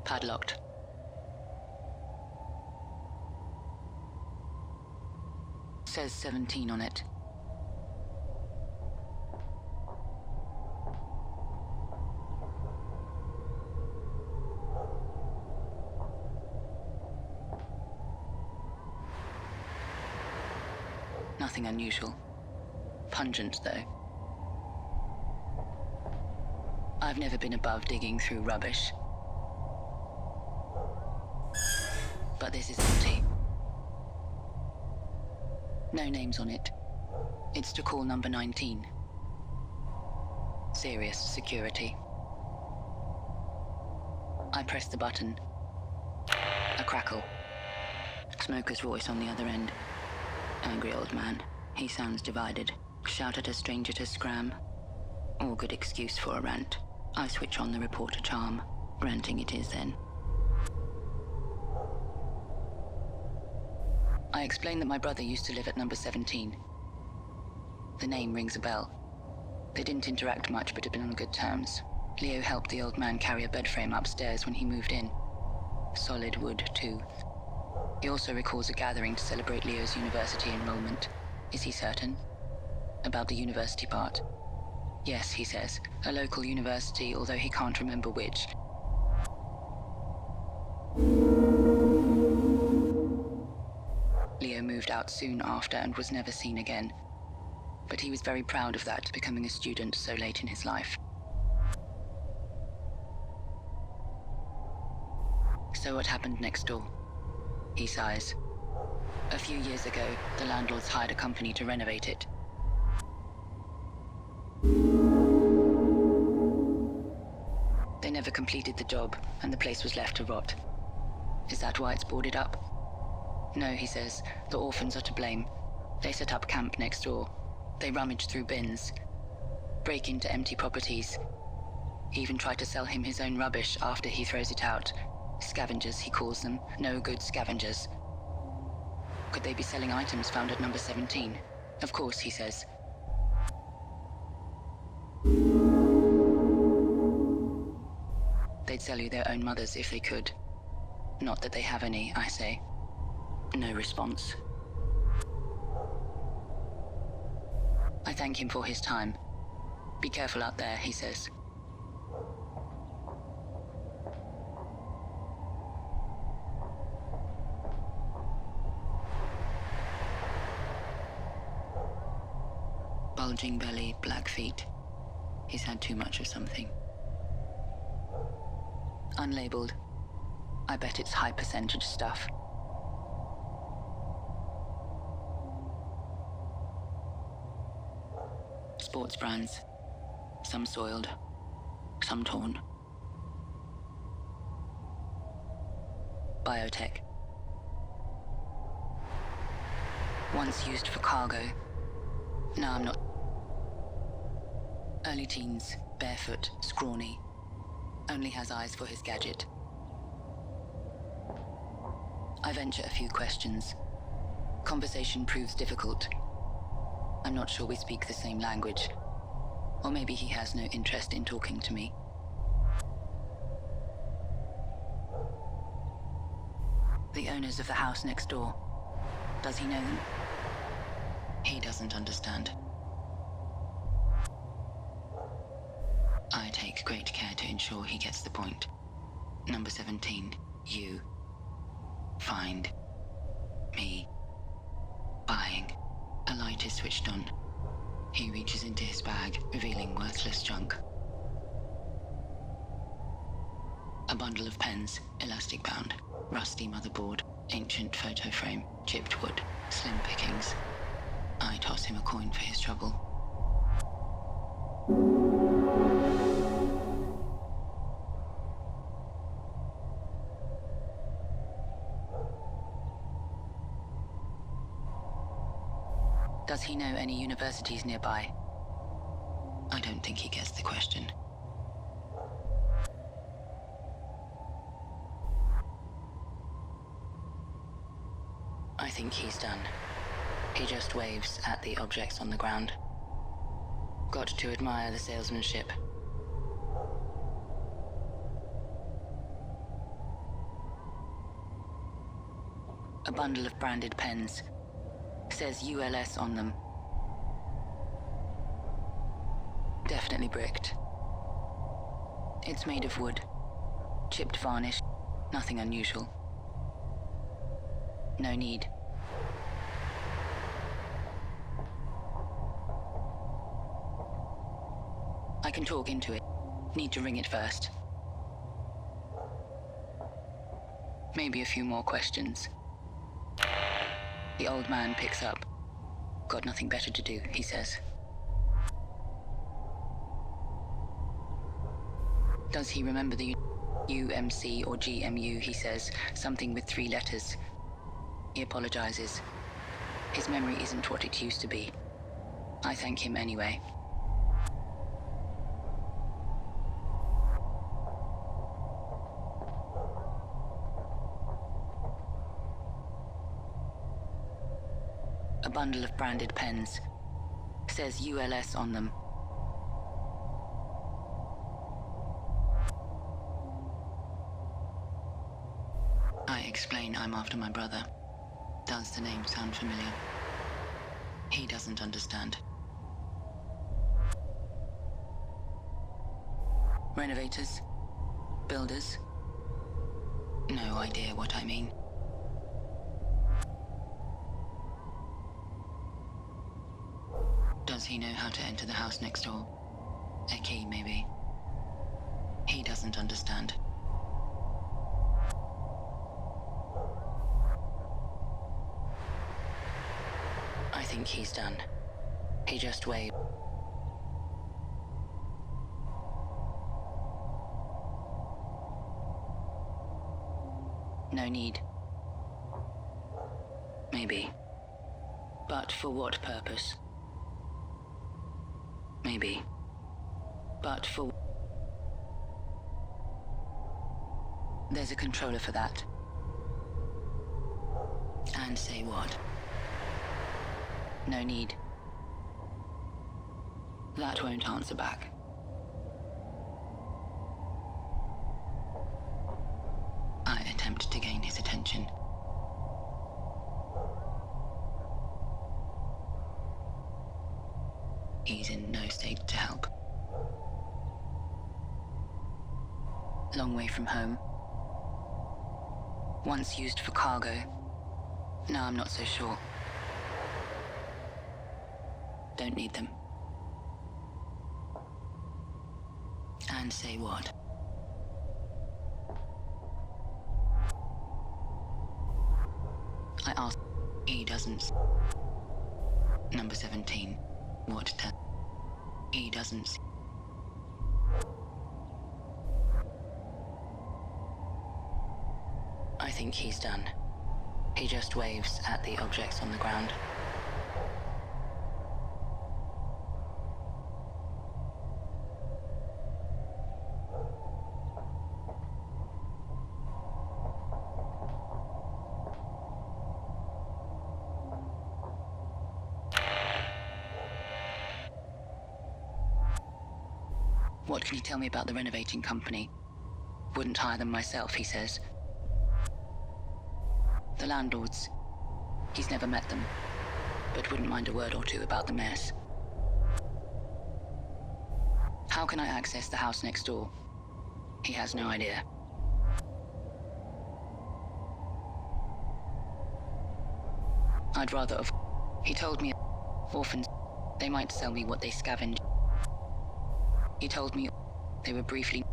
Padlocked. Says 17 on it. Nothing unusual. Pungent, though. I've never been above digging through rubbish. But this is empty. No names on it. It's to call number 19. Serious security. I press the button. A crackle. Smoker's voice on the other end. Angry old man. He sounds divided. Shout at a stranger to scram. All good excuse for a rant. I switch on the reporter charm. Ranting it is then. I explain that my brother used to live at number 17. The name rings a bell. They didn't interact much, but had been on good terms. Leo helped the old man carry a bed frame upstairs when he moved in. Solid wood, too. He also recalls a gathering to celebrate Leo's university enrollment. Is he certain? About the university part? Yes, he says. A local university, although he can't remember which. Leo moved out soon after and was never seen again. But he was very proud of that, becoming a student so late in his life. So what happened next door? He sighs. A few years ago, the landlords hired a company to renovate it. They never completed the job, and the place was left to rot. Is that why it's boarded up? No, he says. The orphans are to blame. They set up camp next door. They rummage through bins, break into empty properties, even try to sell him his own rubbish after he throws it out. Scavengers, he calls them. No good scavengers. Could they be selling items found at number 17? Of course, he says. They'd sell you their own mothers if they could. Not that they have any, I say. No response. I thank him for his time. Be careful out there, he says. Bulging belly, black feet. He's had too much of something. Unlabeled. I bet it's high percentage stuff. Sports brands. Some soiled, some torn. Biotech. Once used for cargo. No, I'm not. Early teens, barefoot, scrawny. Only has eyes for his gadget. I venture a few questions. Conversation proves difficult. I'm not sure we speak the same language. Or maybe he has no interest in talking to me. The owners of the house next door. Does he know them? He doesn't understand. I take great care to ensure he gets the point. Number 17, you. Find. Me. Buying. A light is switched on. He reaches into his bag, revealing worthless junk. A bundle of pens, elastic bound, rusty motherboard, ancient photo frame, chipped wood, slim pickings. I toss him a coin for his trouble. Does he know any universities nearby? I don't think he gets the question. I think he's done. He just waves at the objects on the ground. Got to admire the salesmanship. A bundle of branded pens. Says ULS on them. Definitely bricked. It's made of wood. Chipped varnish. Nothing unusual. No need. I can talk into it. Need to ring it first. Maybe a few more questions. The old man picks up. Got nothing better to do, he says. Does he remember the UMC or GMU, he says, something with 3 letters. He apologizes. His memory isn't what it used to be. I thank him anyway. A bundle of branded pens. says ULS on them. I explain I'm after my brother. Does the name sound familiar? He doesn't understand. Renovators? Builders? No idea what I mean. Does he know how to enter the house next door? A key, maybe. He doesn't understand. I think he's done. He just waved. No need. Maybe. But for what purpose? Maybe. But for... There's a controller for that. And say what? No need. That won't answer back. I attempt to gain his attention. He's in no state to help. Long way from home. Once used for cargo. Now I'm not so sure. Don't need them. And say what? I ask. He doesn't. Number 17. What does? He doesn't. I think he's done. He just waves at the objects on the ground. What can you tell me about the renovating company? Wouldn't hire them myself, he says. The landlords. He's never met them, but wouldn't mind a word or two about the mess. How can I access the house next door? He has no idea. I'd rather have... He told me orphans, they might sell me what they scavenge. He told me they were briefly...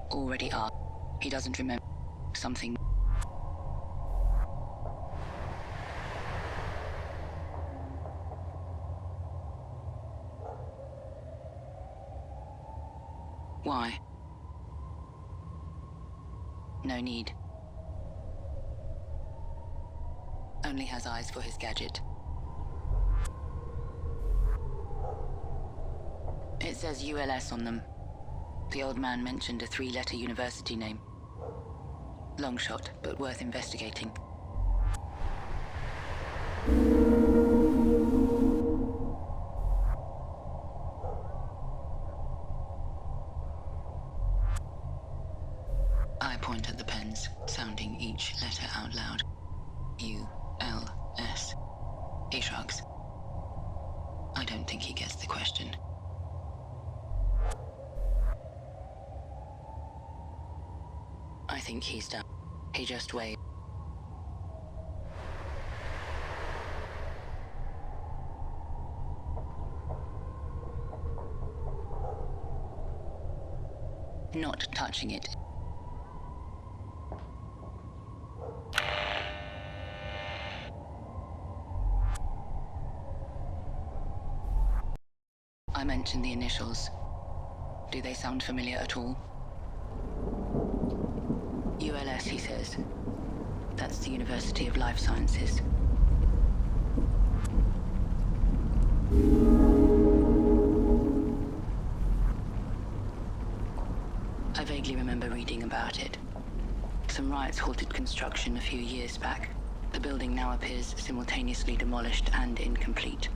already are. He doesn't remember something. Why? No need. Only has eyes for his gadget. It says ULS on them. The old man mentioned a 3-letter university name. Long shot, but worth investigating. I point at the pens, sounding each letter out loud. U-L-S. He shrugs. I don't think he gets the question. I think he's done. He just waved. Not touching it. I mentioned the initials. Do they sound familiar at all? ULS, he says. That's the University of Life Sciences. I vaguely remember reading about it. Some riots halted construction a few years back. The building now appears simultaneously demolished and incomplete.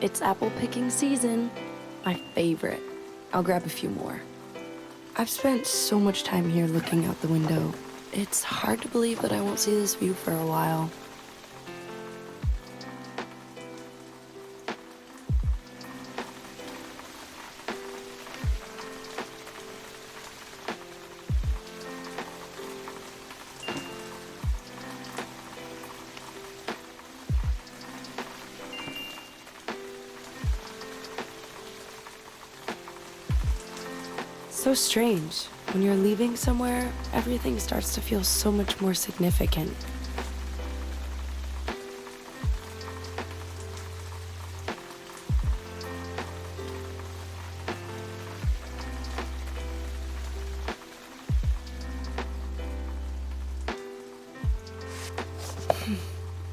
It's apple picking season. My favorite. I'll grab a few more. I've spent so much time here looking out the window. It's hard to believe that I won't see this view for a while. So strange. When you're leaving somewhere, everything starts to feel so much more significant.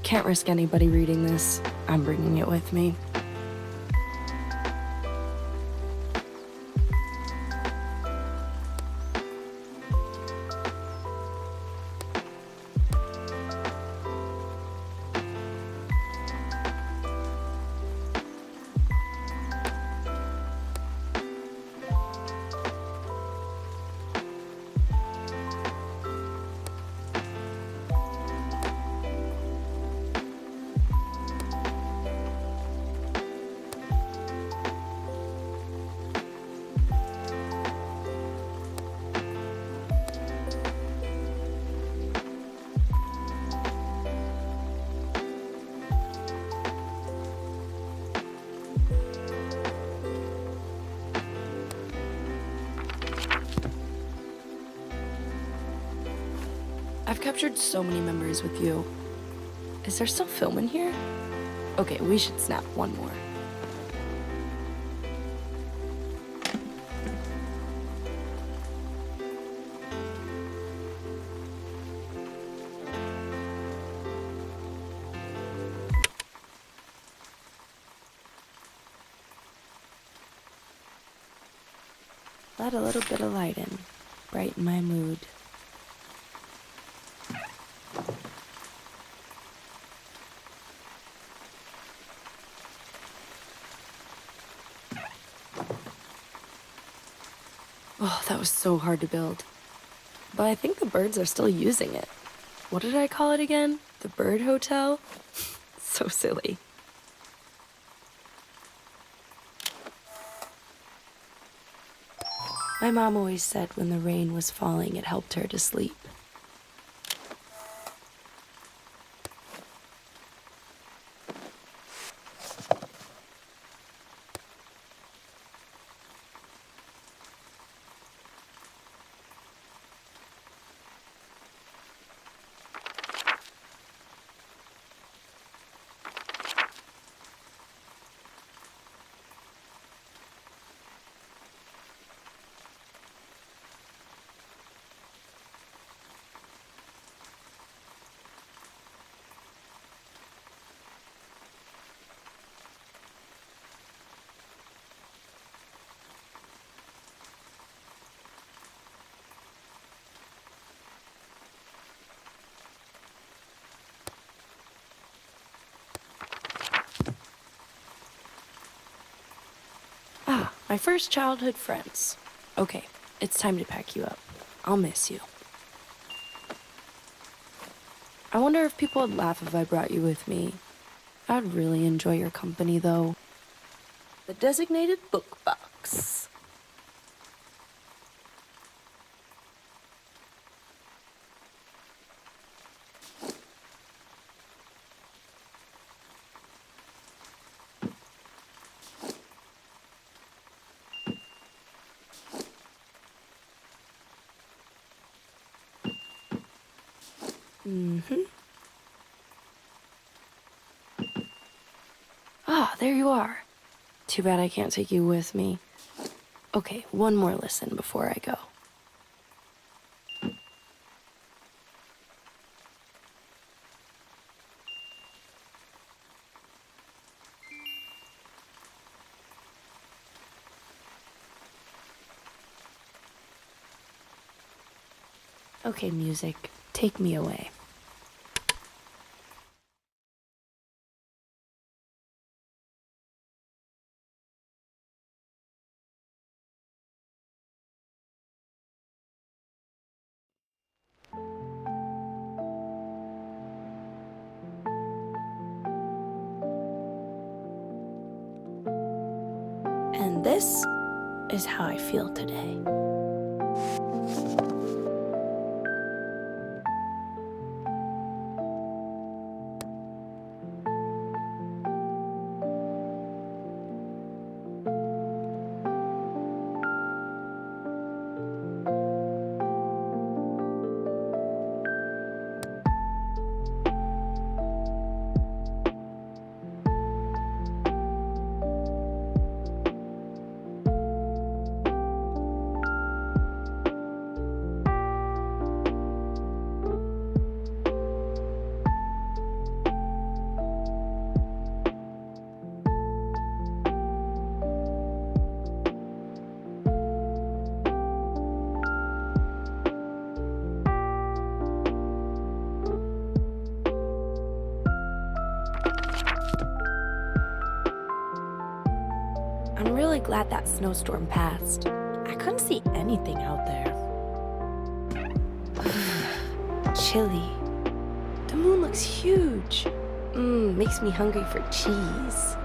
Can't risk anybody reading this. I'm bringing it with me. I've captured so many memories with you. Is there still film in here? Okay, we should snap one more. Let a little bit of light in, brighten my mood. Oh, that was so hard to build. But I think the birds are still using it. What did I call it again? The Bird Hotel? So silly. My mom always said when the rain was falling, it helped her to sleep. Ah, my first childhood friends. Okay, it's time to pack you up. I'll miss you. I wonder if people would laugh if I brought you with me. I'd really enjoy your company, though. The designated book box. Ah, there you are. Too bad I can't take you with me. Okay, one more listen before I go. Okay, music, take me away. this is how I feel today. I'm really glad that snowstorm passed. I couldn't see anything out there. Chilly. The moon looks huge. Makes me hungry for cheese.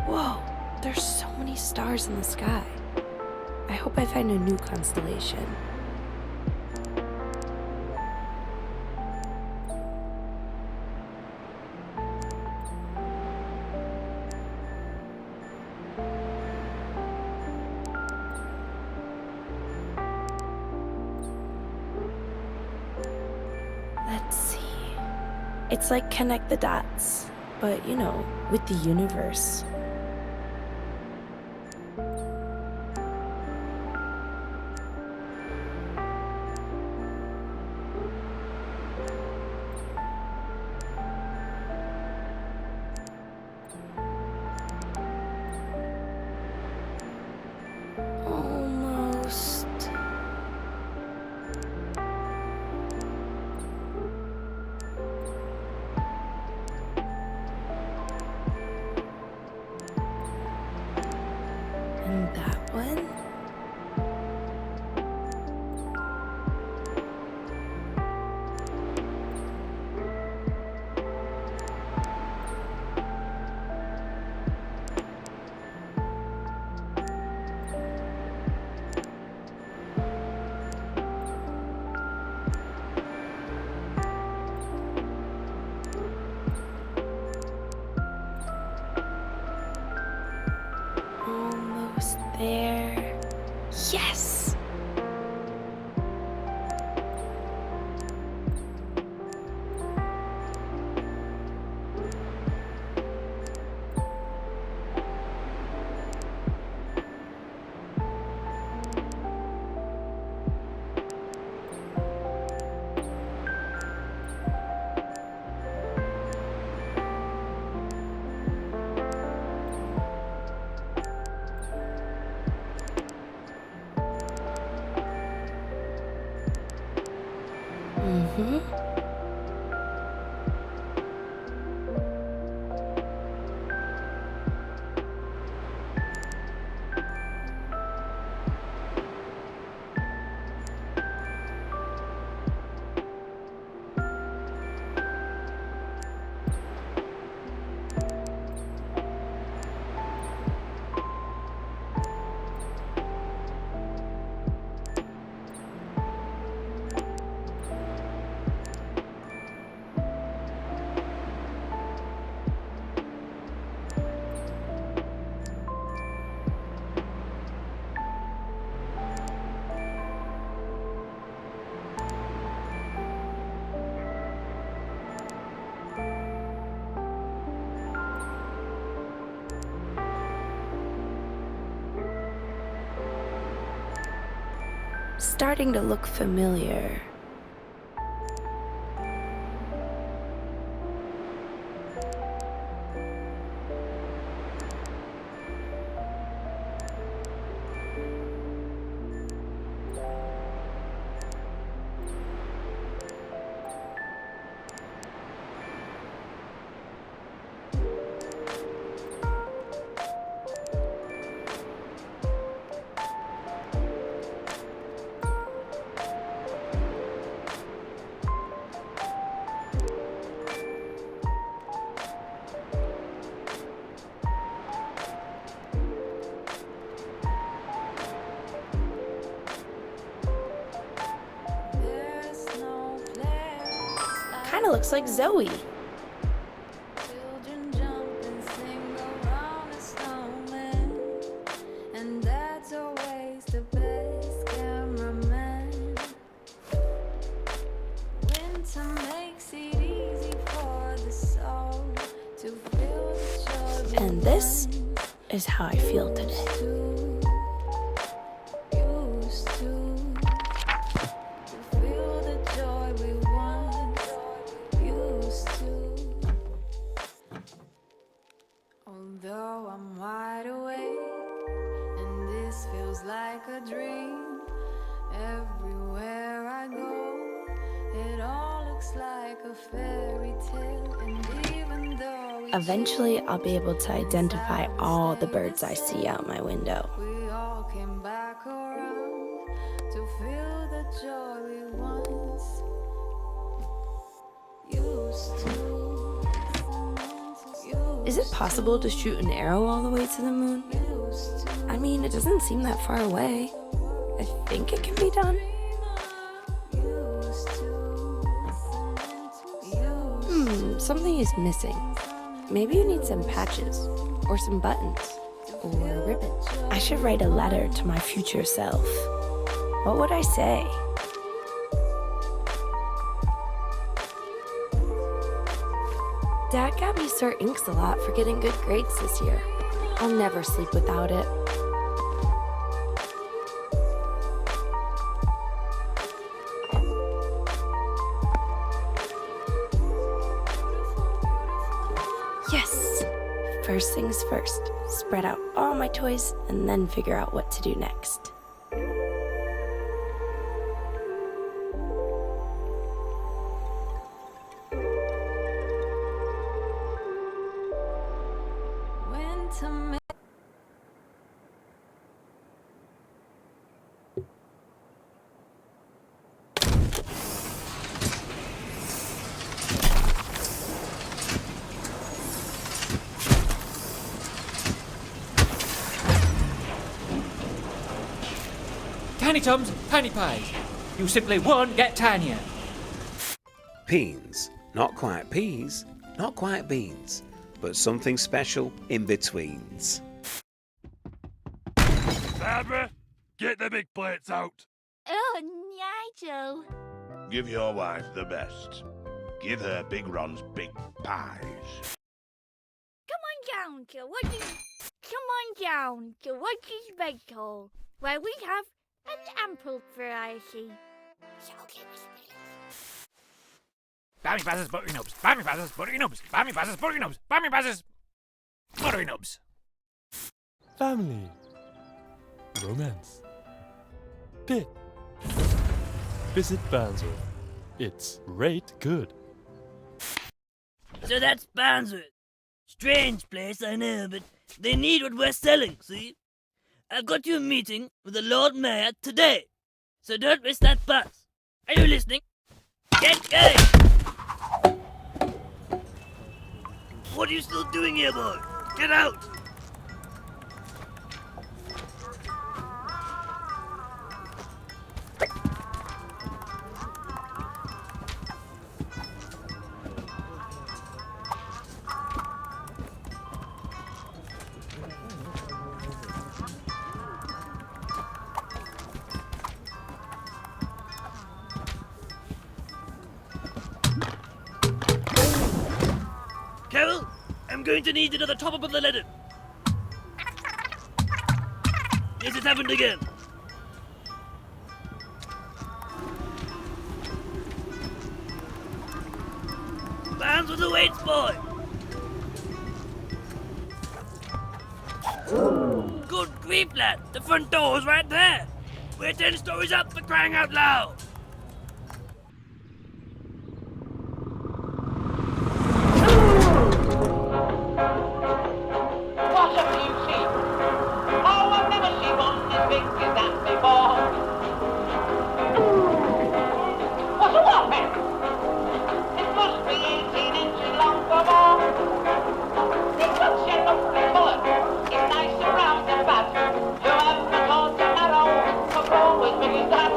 Whoa, there's so many stars in the sky. I hope I find a new constellation. Let's see. It's like connect the dots, but with the universe. Almost. And that one? Almost there. Yes! Mm-hmm. Starting to look familiar. kind of looks like Zoe. Children jump and sing around a snowman, and that's always the best cameraman. Winter makes it easy for the soul to feel the joy. And this is how I feel today. Used to feel the joy we once used to. Although I'm wide awake and this feels like a dream, everywhere I go, it all looks like a fairy tale. And even though we Eventually, I'll be able to identify all the birds I see out my window. we all came back around to feel the joy we once used to. Is it possible to shoot an arrow all the way to the moon? I mean, it doesn't seem that far away. I think it can be done. Something is missing. Maybe you need some patches, or some buttons, or ribbon. I should write a letter to my future self. What would I say? Dad got me Sir Inks a lot for getting good grades this year. I'll never sleep without it. Yes! First things first. Spread out all my toys and then figure out what to do next. Winter makes Tiny Tums, Tiny Pies. You simply won't get tinier. Peens. Not quite peas, not quite beans, but something special in betweens. Barbara, get the big plates out. Oh, Nigel. Give your wife the best. Give her Big Ron's big pies. Come on down to what is... Come on down to what is Bedhall, where we have an ample variety. So give us Bammy passes, buttery nubs. Bammy passes, buttery nubs. Bammy passes, buttery nubs. Bammy passes, buttery nubs. Family, romance, pit. Visit Bandsworth. It's rate good. So that's Bandsworth. Strange place, I know, but they need what we're selling, see? I've got you a meeting with the Lord Mayor today, so don't miss that bus. Are you listening? Get going! What are you still doing here, boy? Get out! Carol, I'm going to need another top-up of the letter. Yes, it's happened again. Bands with the weights, boy. Good grief, lad. The front door's right there. We're 10 stories up for crying out loud. What a beauty! Oh, I've never seen one as big as that before. What a whopping! It must be 18 inches long or more. It's such a lovely colour. It's nice and round and fat. Whoever thought a narrow could grow as big as that?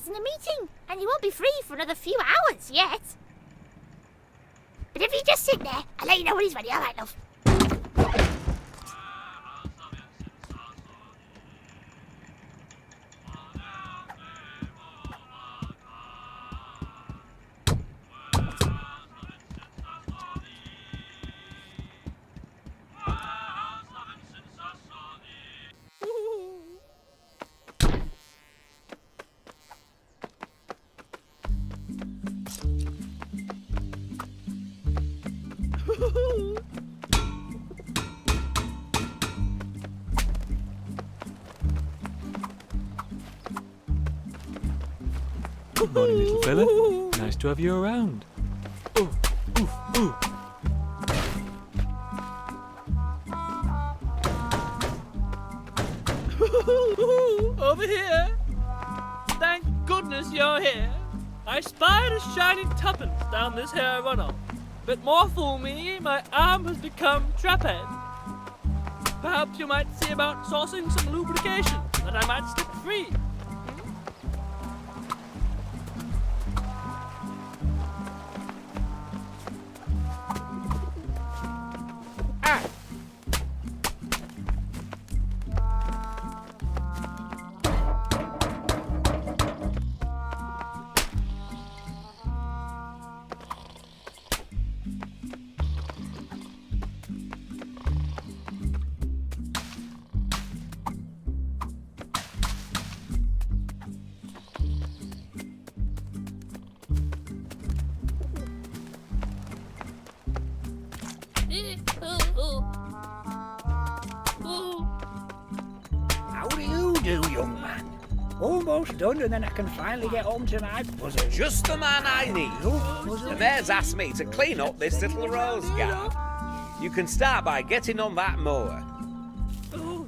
in a meeting, and he won't be free for another few hours yet. But if you just sit there, I'll let you know when he's ready. All right, love. Good morning, little fella. Nice to have you around. Ooh, ooh, ooh. Over here. Thank goodness you're here. I spied a shining tuppence down this here runoff. But more fool me, my arm has become trapeze. Perhaps you might see about sourcing some lubrication, that I might slip free. How do you do, young man? Almost done, and then I can finally get home to my puzzle. Just the man I need. The mayor's asked me to clean up this little rose garden. You can start by getting on that mower. Oh,